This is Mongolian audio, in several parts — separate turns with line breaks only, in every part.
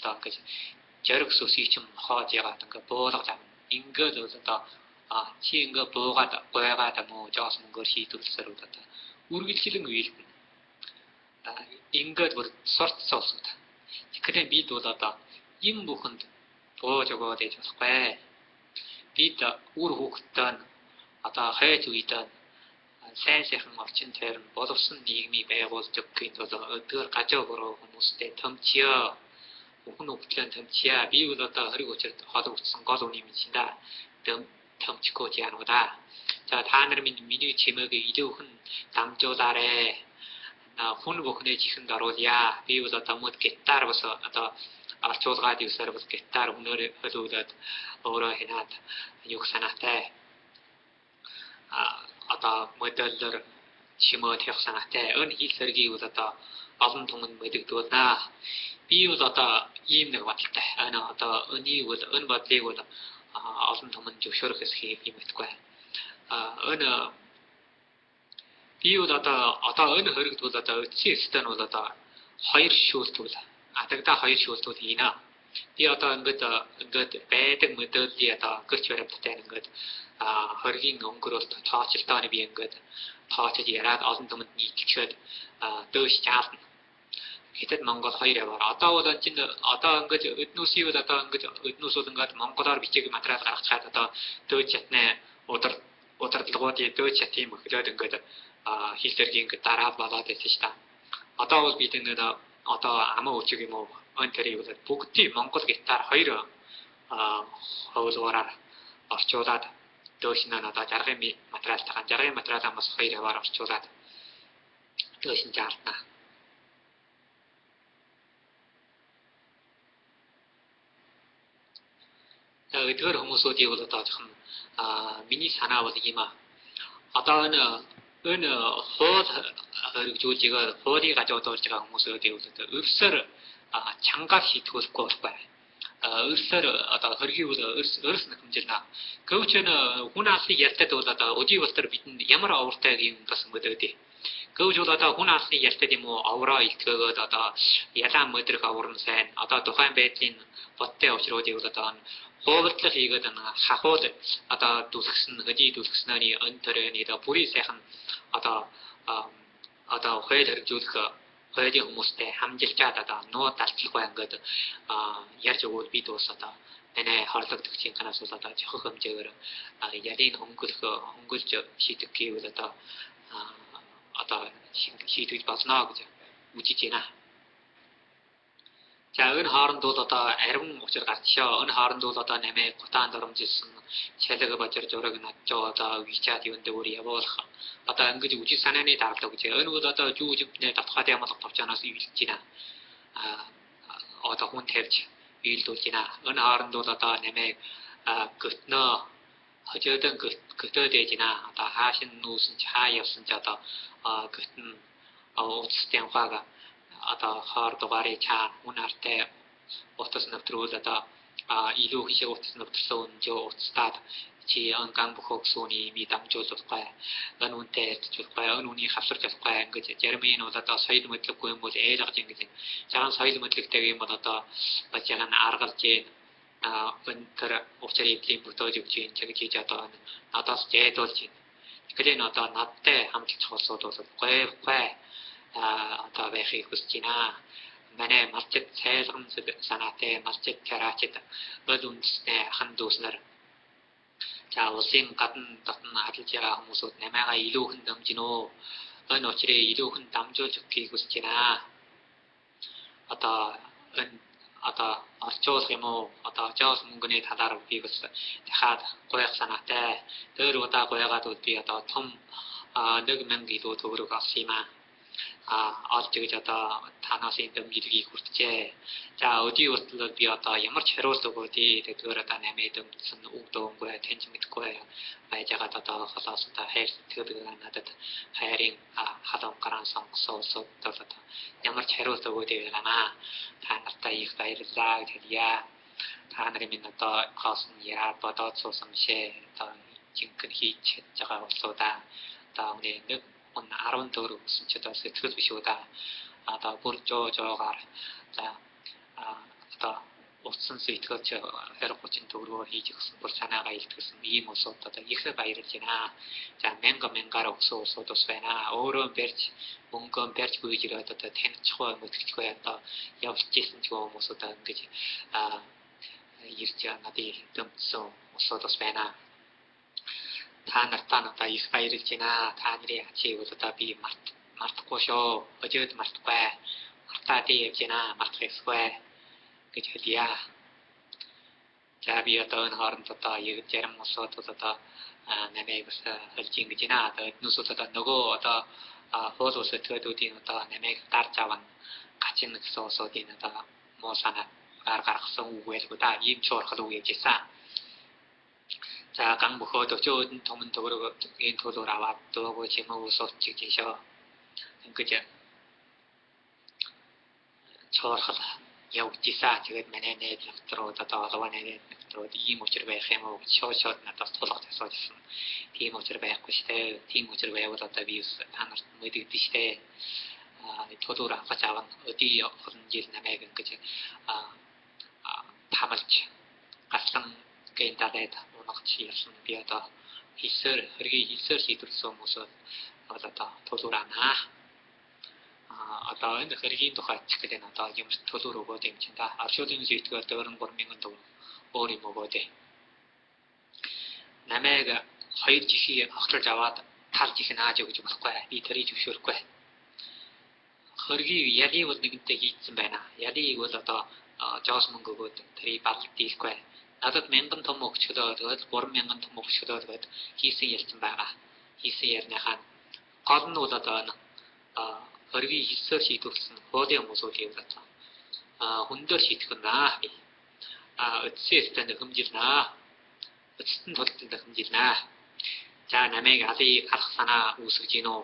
одоо ингэж жориг сүсийг ч хоож ягаад ингээ буулгаж авна. Ингээд одоо чи ингээ буугаад гойгаад муу жоос мөнгөөр шийдвэрлэсээр одоо үргэлжлэн үйлдэн. Ингээд бүр сурцсан усуд. Тэгэхээр бид бол одоо юм бүхэнд бууж өгөөд ээж болохгүй. Бид үр хүүхдтэй одоо хайж үйдэн сайн сайхан орчин тойрон боловсон нийгмийг байгуулж өгөх тул өдөр гажуу буруу хүмүүстэй томчёо. Бүхэн өвчлэн томчёо. Би бол одоо хориг учирд холбогдсон гол үний мэдсэн да. Томчгүй яана да. За та нар миний чимээг илүү хүн дамжуулаарэ. Хүн бүхнээ чихэнд оруулъя. Би бол одоо мод гитар бас одоо орчуулгаад юусаар бас гитар өнөр хөлөөлөд өөрөө хинаад юг санаатай. Одоо модельлер чимээд явах санаатай. Өн хэл сэргийг бол одоо олон түмэнд мэдэгдүүлнэ. Би бол одоо ийм нэг бодолтой. Одоо өний бол өн бодлыг бол олон түмэнд зөвшөөрөх хэсгийг би мэдгүй. Би бол одоо өн хоригд бол одоо үтсийн стен бол одоо хоёр шүүлтүүл адагдаа хоёр шүүлтүүл хийнэ. Би одоо ингээд байдаг модельи одоо гэрч баримттай ингээд хоригийн өнгөрөөлт тооцолтоор би ингээд тооцож яраад олон түмэнд нийтлэхэд дөөш чаална. Хэтэд Монгол хоёр яваар. Одоо бол энэ одоо ингээд өднөөсийг бол одоо ингээд өднөөс бол ингээд монголоор бичиг материал гаргахад одоо дөөж чатны удирдлагуудын дөөж чатын мөхлөөд ингээд хилтергийн ингээд дараа болоод байсан ш та. Одоо бол бид ингээд одоо амаа өчиг юм уу өн төрийг бол бүгдийг монгол гитар хоёр хөвлөөраар орчуулад дөөшнөө одоо жаргын материалтайхан жаргын материалаа бас хоёр яваар орчуулад дөөшин жаалтна. Эдгээр хүмүүсүүдийг бол одоо жоохон миний санаа бол юм аа. Одоо энэ хоол хэрэгжүүлж байгаа хоолыг гажуудуулж байгаа хүмүүсүүдийг бол өрсөөр чангаар шийдвэрлэхгүй байна. Өрсөөр одоо хоргийг бол өрс нөхөмжилнэ. Гэвч хүн алсыг ялтад бол одоо өдий болтор бидэнд ямар авартай юм гэсэн мэдээдээ. Гэвч бол одоо хүн алсны ялтад юм уу авраа илтгэгээд одоо ялаа мэдрэх аврам сайн одоо тухайн байдлын бодтой учруудыг бол одоо хуудатлах хийгээд хахууд одоо дүлгсэн хөдий дүлгснээр өн төрөний одоо бүрий сайхан одоо хууль хэрэгжүүлэх хуулийн хүмүүстэй хамжилчаад одоо нуу далтлах бай ингээд ярьж өгвөл бид ус одоо манай хорлогдөгчийн канаас бол одоо жохох хэмжээгээр ялын хөнгөлж шийдэх гэвэл одоо шийдвэж болно гэж үзэж байна. За энэ хооронд бол одоо арвин учир гарчаа. Энэ хооронд бол одоо нэмээ гутаан дөрмжилсэн чалаг бажар жураг наджоо одоо вичат юунд өөр явуулах одоо ингэж үжиг санааны даалгав гэж. Энэ бол одоо жүүжимтний татхад ямалх товчоноос ивэлж байна. Одоо хүн тавьж биелдүүлж байна. Энэ хооронд бол одоо нэмээ гөтнөө хожоодан гөтөөд ээж байна. Одоо хаашин нүүсэн ч хаа явсан ч одоо гөтн уцтай хаагаа одоо хоор дугаарыг чаа үнартай утас навтруул одоо илүү их утас навтрсан жоо утастаад чи анган бохоксоны ми дамжуулахгүй ануунтэй ярьчихгүй анууны хавсарч болохгүй ингэж Жермийн бол одоо соёл мэдлэггүй юм бол ээлгэж ингэж цагаан соёл мэдлэгтэй юм бол одоо бачаан аргалж өнтер уучрыг бүтээж өгч юм гэж хийж одоо надаас зээдүүлж байна. Тэгэхээр одоо надтай хамт цогцоод бол гой одоо байхыг хүсэж байна. Манай марчид цайлган санаатай марчид карачид бол үндэсний хан дүүснэр за улсын гадна дотн хадгалж байгаа хүмүүсүүд намайгаа илүү хэн дамжинөө. Энэ учраас илүү хэн дамжуулж өгөхийг хүсэж байна. Одоо орчуулах юм уу? Одоо жоос мөнгөний талаар би бас дахиад гоёх санаатай. Тэр удаа гоёгаад би одоо том 1,000 илүү төгрөг авсан юм аа. Олж гэж одоо танаас энэ дэмжлэгийг хүртжээ. За өдий уртлал би одоо ямар ч хариулт өгөөд тэгэхээр одоо намайг дэмжсэн үг дөнгөө таньж мэдгүй байж байгаа одоо холоос одоо хайр сэтгэдэг надад хайрын халуун гараан сонгосоо одоо ямар ч хариулт өгөөд байгаамаа. Та нартай их баярлалаа гэж хэлье. Та нарын минь одоо хоосон яа бодоод суусан бишээ. Одоо жинхэнэ хийж чадж байгаа болсоо да. Одоо нэг 14 гэсэн ч одоо сэтгэл биш үү да. Одоо бүр жоогаар за одоо утсан сэтгэлч 20-30 төгрөгөөр хийж өгсөн бүр санаагаа илтгэсэн ийм улсууд одоо их баярлж байна. За мянгаар өгсөн улсууд бас байна. Өөрөө барьж мөнгөөр барьж бүйж ирээд одоо таньчихгүй мэдчихгүй одоо явж ирсэн ч хүмүүс одоо ингэж ирж надад дөмсөн улсууд бас байна. Та нартай надад их баярлж байна. Та нарын ачийг одоо би мартахгүй шүү. Өдөөд мартахгүй. Мартаад явж байна. Мартах ёсгүй гэж хэлье. За би одоо энэ хооронд одоо яг зарим улсууд одоо намайг бас хэлж ингэж байна. Одоо эднээс одоо нөгөө одоо хууль ус этгээдүүдийн одоо намайг дарж аван гачин гэсэн улсуудын одоо муу санаа гаргасан үг байлгүй да. Ийм чуурхал үг явж байсан. За ган бөхөөд өчөөд томн төгрөгийн төлөөр аваад дуугүй чимээ усууч гэж шоо. Ингэж чуурхал явагдчихсан. Тэгээд манай найз нөхдрүүд одоо олоо найз нөхдрүүд ийм учир байх юм уу гэж шууд надаас тулгаж асуужсэн. Тийм учир байхгүй штэ. Тийм учир байвал одоо би та нарт мэдэгдэн штэ. Төлөөр авах аван өдий олон жил намайг ингэж тамалж гаслан гэнтэд унагч ясан би одоо хэргийн хэлсээр шийдвэрлсэн хүмүүс одоо төлөөр авнаа. Одоо энэ хэргийн тухай ч гэдэг нь одоо юм төлөөр өгөөд юм чинь да. Аршуулын зүйтгэгээр 43,000 төгрөг өөр юм өгөөд. Намайг 2 жихий авчирж аваад талж их нааж өгч болохгүй. Би тэрийг зөвшөөрөхгүй. Хэргийн ялыг бол нэгэнтэй хийцэн байна. Ялыг бол одоо жоос мөнгө өгөөд тэрийг багт дийлэхгүй. Надад 1000 том өгчлөө тэгээд 3000 том өгчлөө тэгээд хийсэн ялцсан байгаа. Хийсэн ярныхаа гол нь бол одоо хэргийн хэлсээр шийдвэрлсэн хуулийн хүмүүсүүд юм байна. Хүндээр шийдэх нь би. Өдсөстөнд хэмжилнэ. Өдсөнд тултанд хэмжилнэ. За намайг алах санаа үүсгэж гин үү?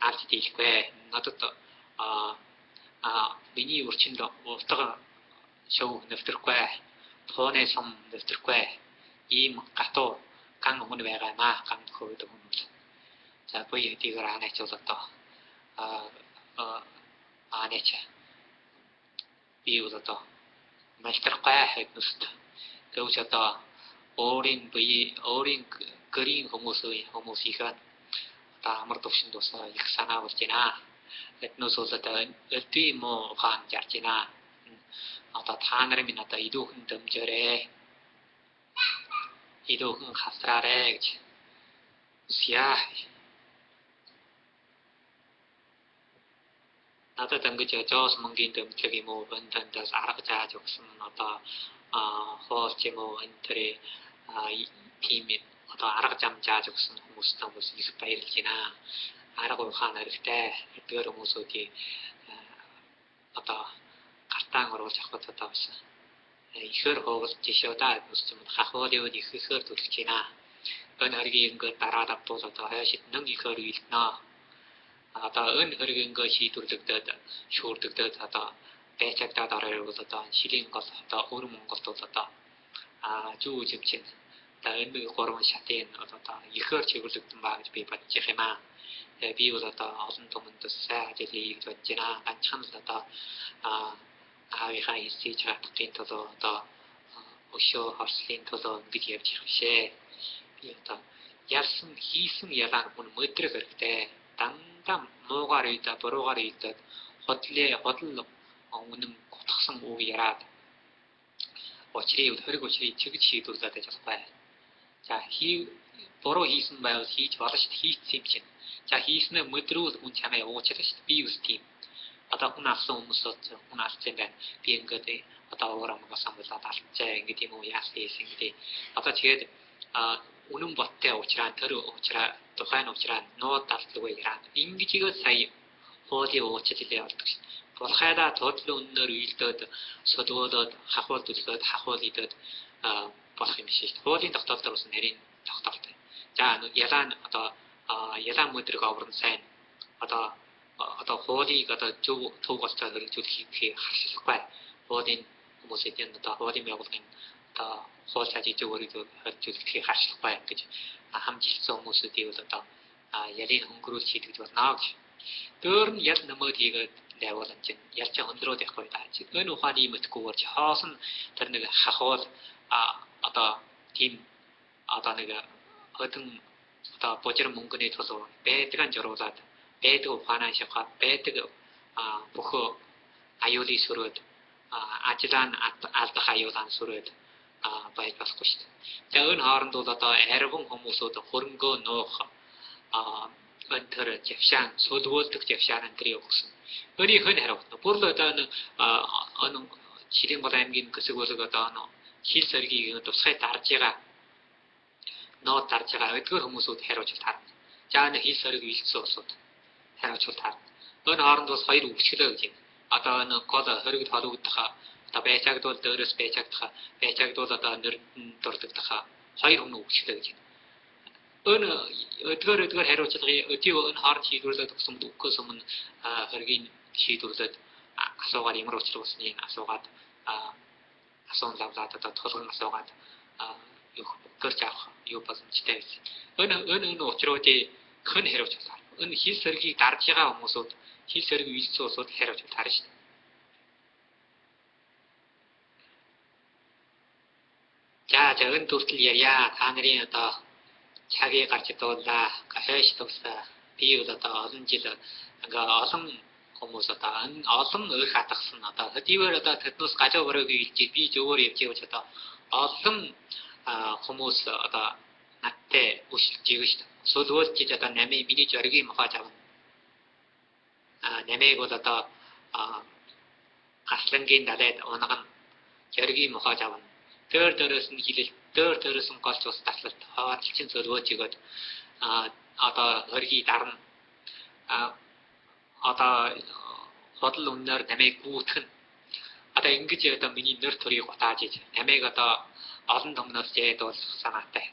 Алж дийлэхгүй. Надад миний урчинд утга шоу нэвтрэхгүй. Тооны сум нэвтрэхгүй. Ийм гатуу ган хүн байгаа маа ган хөөд хүмүүс. За буй эдгээр анаач бол одоо анаач би одоо мэлтерхгүй хэвнэст. Гэвч одоо өөрийн гэрийн хүмүүс ихэн одоо амар төвшөнд ус их санаа болж байна. Эднээс бол одоо элдви мо хаан жарж байна. Одоо та нарын минь одоо идүүхэн дөмжөрөө. Идүүхэн хасраарэ гэж. Үсяа. Надад ингэж жоос мөнгөний дөмжлөг юм уу бантаас арга зааж өгсөн одоо хоол ч юм уу энэ төрлийн тим одоо арга зам зааж өгсөн хүмүүстээ бас их баярлж байна. Арга ухаан хэрэгтэй эдгээр хүмүүсүүдийн одоо гартаан оруулж авах одоо бас ихээр хөвөлж жишээ да хүмүүс ч юм хахуулын үед ихээр төлөж байна. Энэ хэргийг ингээд дараад авдуул одоо хойш нэг ихээр илтнэ. Одоо энэ хэргийг шийдвэрлэгдээд шүүрдэгдээд одоо байцаагтаад ороод бол одоо шилийн гол одоо өр Монголд бол одоо зүү зэмчин одоо энэ гурван шатын одоо ихээр чиглэгдэн баа гэж би бодчих юм аа. Би бол одоо олон түмэнд сайн ажил хийж бодож байна. Ганцхан л одоо аавынхаа хэлсийг чадахын тулд одоо өшөө хорслын тулд ингэж явж их бишээ. Би одоо ялсан хийсэн ялаа хүн мэдрэх хэрэгтэй. Дандаа муугаар ийдэ буруугаар ийдэ хотлол үнэн гутгсан үг яраад очрыг хөрөг очрыг чигж шийдвэрлээд байж байгаа. За буруу хийсэн байвал хийж болно шүү дээ. Хийцсэн юм чинь. За хийснээ мэдрүүл хүн чамайг уучлаа шүү дээ. Би үс тийм. Одоо хүн авсан хүмүүсд хүн авсан байна. Би ингээд одоо урамгаас амлаад алцаа ингээд юм уу яасан гэдэг. Одоо тэгээд үнэн боттой уучраа тэр уучраа тухайн уучраа нууд далтлгүй яраад ингэж игээ сая хуулийн уучлалээ болдог шүү. Бурхайда тодлон өннөр үйлдээд содгоодод хахуул төлөөд хахуул идээд болох юм шиг. Хуулийн тогтоолтоор бас нарийн тогтоолтой. За ялаа одоо ялаа мэдрэг аврын сайн одоо хуулийг одоо төв болцоо хэрэгжүүлэхийг харшилахгүй. Хуулийн хүмүүсийн одоо хуулийн байгууллагын одоо хууль цаашид хэрэгжүүлэхийг харшилахгүй гэж хамжилсан хүмүүсүүдийг бол одоо ялын хөнгөрүүл шийдэж болно гэж. Дөр нь ял нэмээд хийгээд байвал энэ чинь ялч өндрөөд явахгүй даа. Энэ ухааны мэдгүйгээр чи хоосон тэр нэг хахуул одоо тийм одоо нэг хөдөн одоо божир мөнгөний төлөө байдаг журуулаад байдаг ухаанаа шавхаад байдаг бүх аюулыг сөрөөд ажлаа алдах аюулаа сөрөөд байж болохгүй шүү дээ. За энэ хооронд бол одоо арван хүмүүсүүд хөрөнгөө нуух өнтөр жавшаан сулгуулдаг жавшаан энтрийг өгсөн. Өөрийн хэн хариуцна. Бүр л одоо энэ Ширийн гол аймгийн хэсэг болог одоо хил сэргийг тусгай дарж байгаа нот дарж байгаа эдгээр хүмүүсүүд хариуцж таарна. За энэ хил сэргийг илтсэн улсууд хариуцж таарна. Энэ хооронд бас хоёр өвчлөө гэж байна. Одоо энэ гол хоригд хологдох одоо байцаагдвал дөөрөөс байцаагдвал одоо нэрдэн дурддах хоёр хүн өвчлөө гэж байна. Энэ эдгээр хариуцлагын өдөө энэ хооронд шийдвэрлээд өгсөн үгээс өмнө хоригийн шийдвэрлээд асуугаад ямар учрал болсныг асуугаад асуун лавлаад одоо толгойн асуугаад гэрч авах юу боломжтой байсан. Энэ учруудыг хэн хариуцж байгаа. Энэ хил сэргийг дарж байгаа хүмүүсүүд хил сэргийг үйлцсэн улсууд хариуцж таарна шүү дээ. За энэ төртөл ярья. Та нарын одоо цагийг гарч дуулаа. Хойш төгсөө. Би бол одоо олон жил ингээ олон хүмүүс одоо олон өөр хатгсан одоо хэдийгээр одоо тэднээс галуу өрөөг илж би ч өөр явж явж одоо олон хүмүүс одоо надтай өсөлж байгаа шүү дээ. Сулгуулж одоо намын миний зоригийг мохож авна. Намыг бол одоо аслангийн далайд унган зоригийг мохож авна. Дөрөөс нь хилэл дөрөөс нь голч ус таслалт хаваалчин сулгуулж өгөөд одоо хоргийг дарна. Одоо бодол үнээр намайг гүйтгэн. Одоо ингэж одоо миний нэр төрийг гутааж иж намайг одоо олон томноос жээд бол санаатай.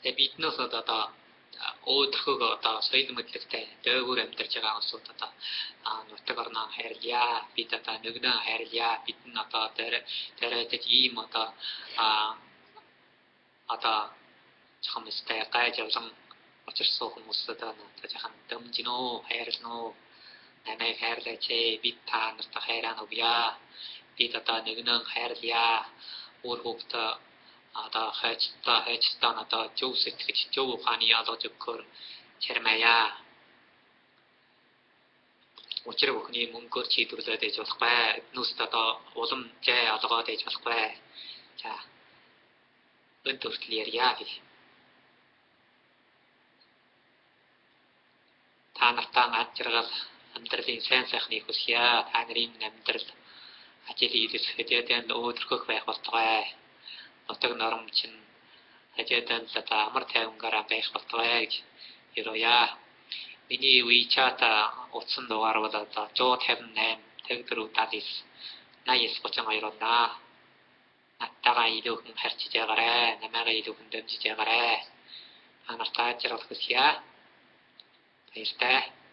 Тэгээ биднээс одоо өөдрөхөг одоо соёл мэдлэгтэй дөөгөр амьдарч байгаа улсууд одоо нутаг орноо хайрлая. Бид одоо нэгнээ хайрлая. Бид нь одоо тэрэгт ийм одоо чамстай гайж явсан учирсан хүмүүстэй одоо жоохон дэмжинөө хайрлноо. Намайг хайрлаач бид та нарт хайраа өгье. Бид одоо нэгнээ хайрлая. Өөр хүүхдээ одоо хайчтаа одоо зөв сэтгэж зөв ухааны алгаж өгөхөөр чармая. Учир бүхний мөнгөөр чийдвэрлээд ээж болохгүй. Эднүүст одоо улам жай алгоод ээж болохгүй. За энэ төртөл ярья гэж. Та нартаа ад жаргал амьдралын сайн сайхныг хүсье. Та нарын амьдрал ажил хийлс хэдийдэн өөдрөх байх болтугай. Нутаг норм чинь хэдийдэн одоо амар тайвангаараа байх болтугай гэж ярая. Миний WeChat утсан дугаар бол одоо 158 54 79 32 Наттайгаа илүүхэн харьцаж байгаарай. Намайгаа илүүхэн дэмжиж байгаарай. Та нартай ажил хүсье. Баяртай.